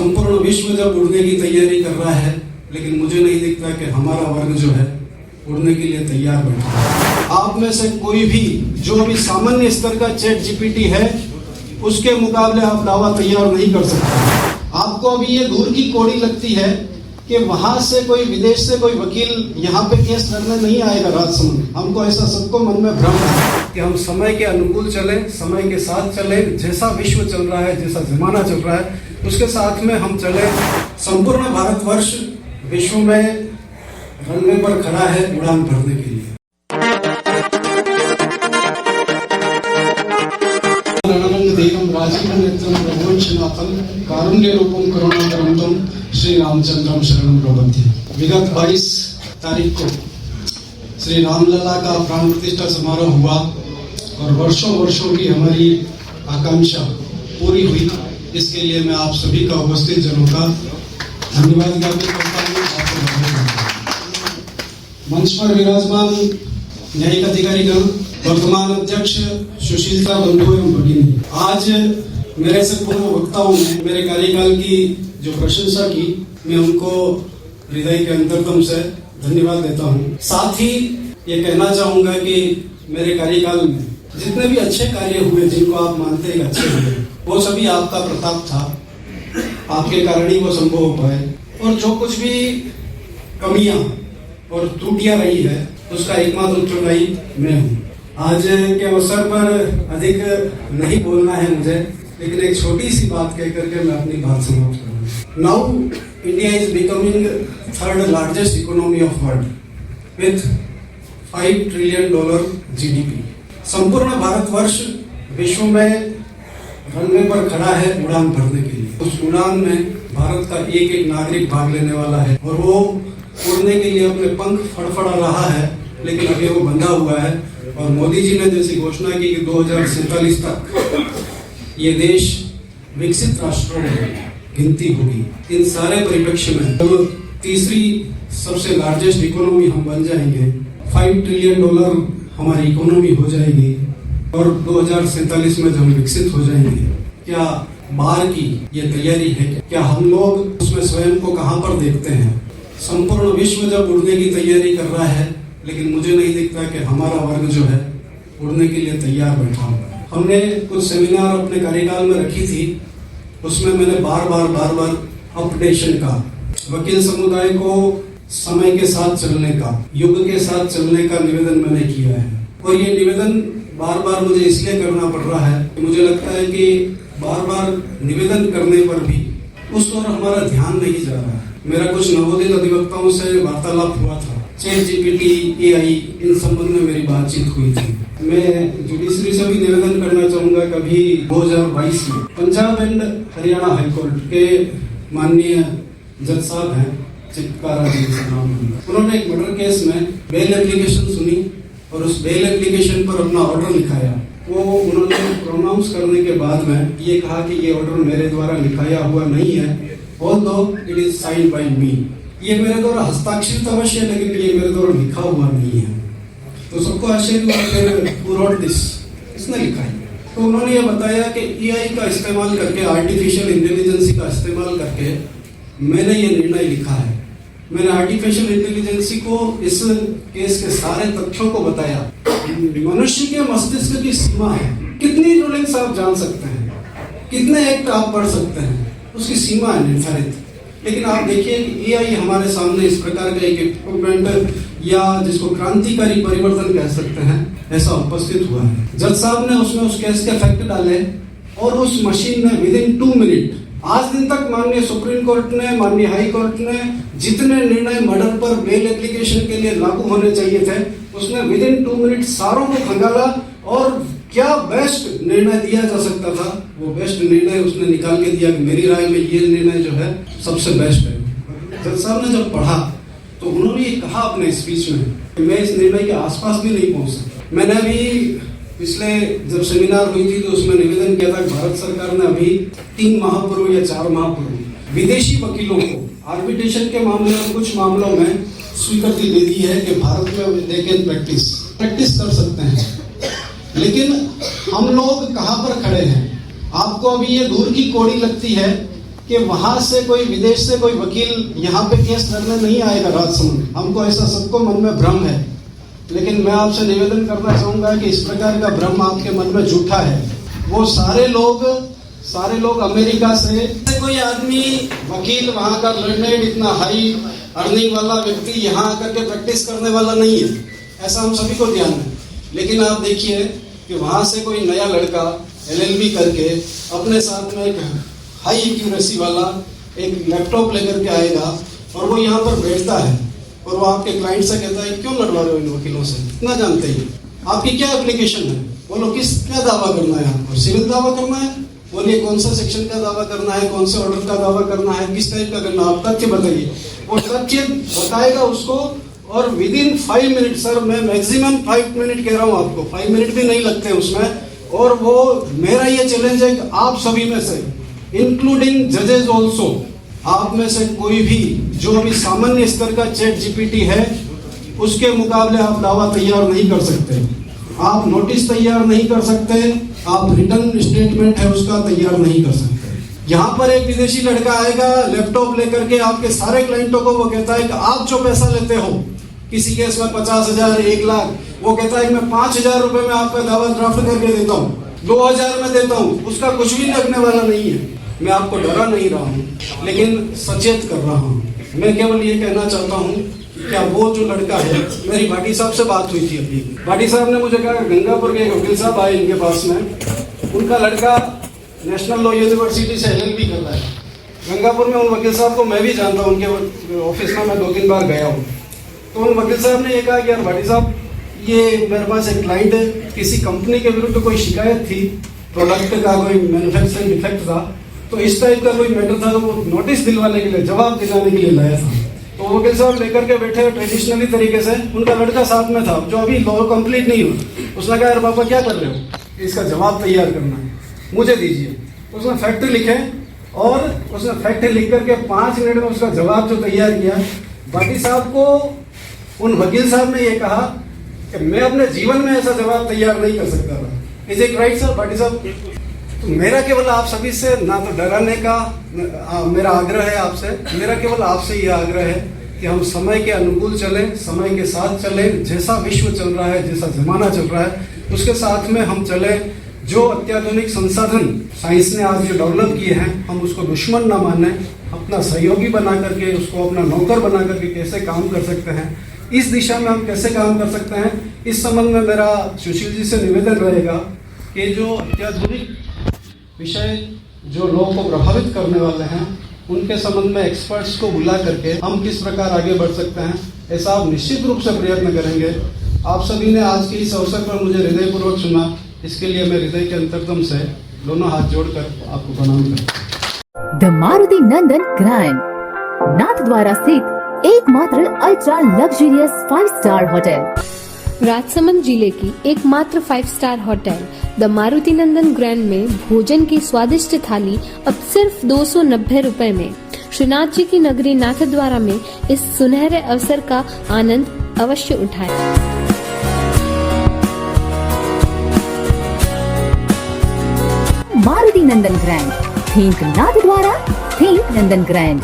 संपूर्ण विश्व जब उड़ने की तैयारी कर रहा है, लेकिन मुझे नहीं दिखता कि हमारा वर्ग जो है उड़ने के लिए तैयार बैठा है। आप में से कोई भी जो भी सामान्य स्तर का चैट जीपीटी है, उसके मुकाबले आप दावा तैयार नहीं कर सकते। आपको अभी ये दूर की कौड़ी लगती है कि वहां से कोई विदेश से कोई वकील यहाँ पे केस लड़ने नहीं आएगा राजसमंद। हमको ऐसा सबको मन में भ्रम है कि हम समय के अनुकूल चले, समय के साथ चले, जैसा विश्व चल रहा है, जैसा जमाना चल रहा है, उसके साथ में हम चले। संपूर्ण भारतवर्ष विश्व में रनवे पर खड़ा है उड़ान भरने के लिए। कारुण्य रूपम करुणाकरंतम श्री रामचंद्रम शरणम प्रबंध्य। विगत 22 तारीख को श्री रामलला का प्राण प्रतिष्ठा समारोह हुआ और वर्षों की हमारी आकांक्षा पूरी हुई। इसके लिए मैं आप सभी का उपस्थित जनों का धन्यवाद ज्ञापित करता हूँ। मंच पर विराजमान न्यायिक अधिकारीगण, वर्तमान अध्यक्ष सुशीलता बंधु एवं भगिनी, आज मेरे से पूर्व वक्ताओं ने मेरे कार्यकाल की जो प्रशंसा की, मैं उनको हृदय के अंतरतम से धन्यवाद देता हूँ। साथ ही ये कहना चाहूंगा कि मेरे कार्यकाल में जितने भी अच्छे कार्य हुए, जिनको आप मानते हैं अच्छे हुए, वो सभी आपका प्रताप था। आपके कारण ही वो संभव हो पाए। और जो कुछ भी कमियां और त्रुटियां रही है, उसका एकमात्र उत्तरदायी मैं हूँ। आज के अवसर पर अधिक नहीं बोलना है मुझे, लेकिन एक छोटी सी बात कह करके मैं अपनी बात समाप्त करूँगा। Now India is becoming third largest economy of world with $5 trillion GDP. संपूर्ण भारतवर्ष विश्व में रनवे पर खड़ा है उड़ान भरने के लिए। उस उड़ान में भारत का एक एक नागरिक भाग लेने वाला है और वो उड़ने के लिए अपने पंख फड़फड़ा रहा है, लेकिन अभी वो बंधा हुआ है। और मोदी जी ने जैसी घोषणा की कि 2047 तक ये देश विकसित राष्ट्रों में गिनती होगी। इन सारे परिप्रेक्ष्य में तो तीसरी सबसे लार्जेस्ट इकोनॉमी हम बन जाएंगे, $5 ट्रिलियन हमारी इकोनॉमी हो जाएगी और 2047 में जब हम विकसित हो जाएंगे, क्या बाहर की ये तैयारी है? क्या हम लोग उसमें स्वयं को कहां पर देखते हैं? संपूर्ण विश्व जब उड़ने की तैयारी कर रहा है, लेकिन मुझे नहीं दिखता कि हमारा वर्ग जो है उड़ने के लिए तैयार बैठा हुआ है। हमने कुछ सेमिनार अपने कार्यकाल में रखी थी, उसमें मैंने बार बार अपडेशन का, वकील समुदाय को समय के साथ चलने का, युग के साथ चलने का निवेदन मैंने किया है। और ये निवेदन बार मुझे इसलिए करना पड़ रहा है कि मुझे लगता है कि बार निवेदन करने पर भी उस ओर हमारा ध्यान नहीं जा रहा है। मेरा कुछ नवोदित अधिवक्ताओं से वार्तालाप हुआ था, चैट जीपीटी, एआई, इन संबंध में मेरी बातचीत हुई थी। मैं जुडिशरी से भी निवेदन करना चाहूंगा, कभी 2022 में पंजाब एंड हरियाणा हाईकोर्ट के माननीय जज साहब हैं, चित्कारा जी से नाम, उन्होंने एक मर्डर केस में बेल एप्लीकेशन सुनी और उस बेल एप्लीकेशन पर अपना ऑर्डर लिखाया। वो उन्होंने प्रोनाउंस करने के बाद में ये कहा कि ये ऑर्डर मेरे द्वारा लिखाया हुआ नहीं है, although it is signed by me. ये मेरे द्वारा हस्ताक्षरित अवश्य है, लेकिन ये मेरे द्वारा लिखा हुआ नहीं है। तो सबको आश्चर्य हुआ, who wrote this? इसने लिखा है। तो उन्होंने ये बताया कि एआई का इस्तेमाल करके, आर्टिफिशियल इंटेलिजेंस का इस्तेमाल करके मैंने ये निर्णय लिखा है। मैंने आर्टिफिशियल इंटेलिजेंस को इस केस के सारे तथ्यों को बताया। मनुष्य के मस्तिष्क की सीमा है, कितनी रूलिंग्स आप जान सकते हैं, कितने एक्ट आप पढ़ सकते हैं, उसकी सीमा है निर्धारित। लेकिन आप देखिए कि एआई हमारे सामने इस प्रकार का एक इक्विपमेंट या जिसको क्रांतिकारी परिवर्तन कह सकते हैं, ऐसा उपस्थित हुआ है। जज साहब ने उसमें उस केस के फैक्ट डाले और उस मशीन ने विदिन 2 मिनट, आज दिन तक माननीय सुप्रीम कोर्ट ने, माननीय हाई कोर्ट ने जितने निर्णय मर्डर पर बेल एप्लीकेशन के लिए लागू होने चाहिए थे, उसने विदिन 2 मिनट सारों को खंगाला और क्या बेस्ट निर्णय दिया जा सकता था, वो बेस्ट निर्णय उसने निकाल के दिया कि मेरी राय में ये निर्णय जो है सबसे बेस्ट है। जज साहब ने जब पढ़ा तो उन्होंने ये कहा अपने स्पीच में कि मैं इस निर्णय के आसपास भी नहीं पहुंच सकता। मैंने अभी पिछले जब सेमिनार हुई थी तो उसमें निवेदन किया था कि भारत सरकार ने अभी 3 माह पूर्व या 4 माह पूर्व विदेशी वकीलों को आर्बिट्रेशन के मामले और कुछ मामलों में स्वीकृति दे दी है कि भारत में दे कैन प्रैक्टिस कर सकते हैं। लेकिन हम लोग कहाँ पर खड़े हैं? आपको अभी ये दूर की कौड़ी लगती है कि कि वहां से कोई विदेश से कोई वकील यहाँ पे केस लड़ने नहीं आएगा राजसमंद। हमको ऐसा सबको मन में भ्रम है, लेकिन मैं आपसे निवेदन करना चाहूंगा कि इस प्रकार का भ्रम आपके मन में झूठा है। वो सारे लोग अमेरिका से कोई आदमी वकील वहां का लर्नेड इतना हाई अर्निंग वाला व्यक्ति यहाँ आकर के प्रैक्टिस करने वाला नहीं है, ऐसा हम सभी को ध्यान है। लेकिन आप देखिए कि वहां से कोई नया लड़का LLB करके अपने साथ में एक हाई एक्यूरेसी वाला एक लैपटॉप लेकर के आएगा और वो यहाँ पर बैठता है और वो आपके क्लाइंट से कहता है क्यों लड़वा रहे हो इन वकीलों से, इतना जानते ही आपकी क्या एप्लीकेशन है, बोलो क्या दावा करना है आपको, सिविल दावा करना है, बोलिए कौन सा सेक्शन का दावा करना है, कौन से ऑर्डर का दावा करना है, किस टाइप का करना है, आप तथ्य बताइए। वो तथ्य बताएगा उसको और विद इन 5 मिनट, सर मैं मैक्सिमम 5 मिनट कह रहा हूँ आपको, 5 मिनट भी नहीं लगते उसमें। और वो मेरा ये चैलेंज है कि आप सभी में से इंक्लूडिंग जजेस ऑल्सो, आप में से कोई भी जो अभी सामान्य स्तर का चैट GPT है उसके मुकाबले आप दावा तैयार नहीं कर सकते, आप नोटिस तैयार नहीं कर सकते, आप रिटर्न स्टेटमेंट है उसका तैयार नहीं कर सकते। यहाँ पर एक विदेशी लड़का आएगा लैपटॉप लेकर के आपके सारे क्लाइंटों को वो कहता है कि आप जो पैसा लेते हो किसी केस में 50,000 1 लाख, वो कहता है कि मैं 5,000 रुपए में आपका दावा ड्राफ्ट करके देता हूँ, 2,000 में देता हूँ, उसका कुछ भी लगने वाला नहीं है। मैं आपको डरा नहीं रहा हूँ लेकिन सचेत कर रहा हूँ। मैं केवल ये कहना चाहता हूँ क्या वो जो लड़का है, मेरी भाटी साहब से बात हुई थी अभी, भाटी साहब ने मुझे कहा गंगापुर के एक वकील साहब आए इनके पास में, उनका लड़का नेशनल लॉ यूनिवर्सिटी से LLB कर रहा है गंगापुर में। उन वकील साहब को मैं भी जानता हूँ, उनके ऑफिस में मैं 2-3 बार गया हूँ। तो उन वकील साहब ने ये कहा कि यार भाटी साहब ये मेरे पास एक क्लाइंट है, किसी कंपनी के विरुद्ध कोई शिकायत थी, प्रोडक्ट का कोई मैन्युफैक्चरिंग डिफेक्ट था, तो इस टाइप का कोई मैटर था, तो वो नोटिस दिलवाने के लिए, जवाब दिलाने के लिए लाया था। तो वकील साहब लेकर के बैठे ट्रेडिशनली तरीके से, उनका लड़का साथ में था जो अभी लॉ कंप्लीट नहीं हुआ। उसने कहा यार पापा क्या कर रहे हो, इसका जवाब तैयार करना है, मुझे दीजिए। उसने फैक्ट लिखे और उसने फैक्ट लिख करके 5 मिनट में उसका जवाब जो तैयार किया। भाटी साहब को उन वकील साहब ने ये कहा कि मैं अपने जीवन में ऐसा जवाब तैयार नहीं कर सकता था। Is it right sir Bhati साहब? तो मेरा केवल आप सभी से ना तो डराने का मेरा आग्रह है आपसे, मेरा केवल आपसे ये आग्रह है कि हम समय के अनुकूल चलें, समय के साथ चलें, जैसा विश्व चल रहा है, जैसा जमाना चल रहा है उसके साथ में हम चलें। जो अत्याधुनिक संसाधन साइंस ने आज जो डेवलप किए हैं हम उसको दुश्मन ना माने, अपना सहयोगी बना करके, उसको अपना नौकर बना करके कैसे काम कर सकते हैं, इस दिशा में हम कैसे काम कर सकते हैं, इस संबंध में मेरा सुशील जी से निवेदन रहेगा कि जो अत्याधुनिक विषय जो लोगों को प्रभावित करने वाले हैं उनके संबंध में एक्सपर्ट्स को बुला करके हम किस प्रकार आगे बढ़ सकते हैं, ऐसा आप निश्चित रूप से प्रयत्न करेंगे। आप सभी ने आज के इस अवसर पर मुझे हृदयपूर्वक सुना, इसके लिए मैं हृदय के अंतरतम से दोनों हाथ जोड़कर आपको प्रणाम करता हूं। The Maruti Nandan grand, Nathdwara स्थित एकमात्र ultra luxurious 5 star hotel. Rajsamand जिले की एकमात्र 5 star hotel the Maruti Nandan grand में भोजन की स्वादिष्ट थाली अब सिर्फ 290 रुपए में। श्रीनाथ जी की नगरी नाथद्वारा में इस सुनहरे अवसर का आनंद अवश्य उठाएं। मारुति नंदन ग्रैंड, थिंक नाथद्वारा, थिंक नंदन ग्रैंड।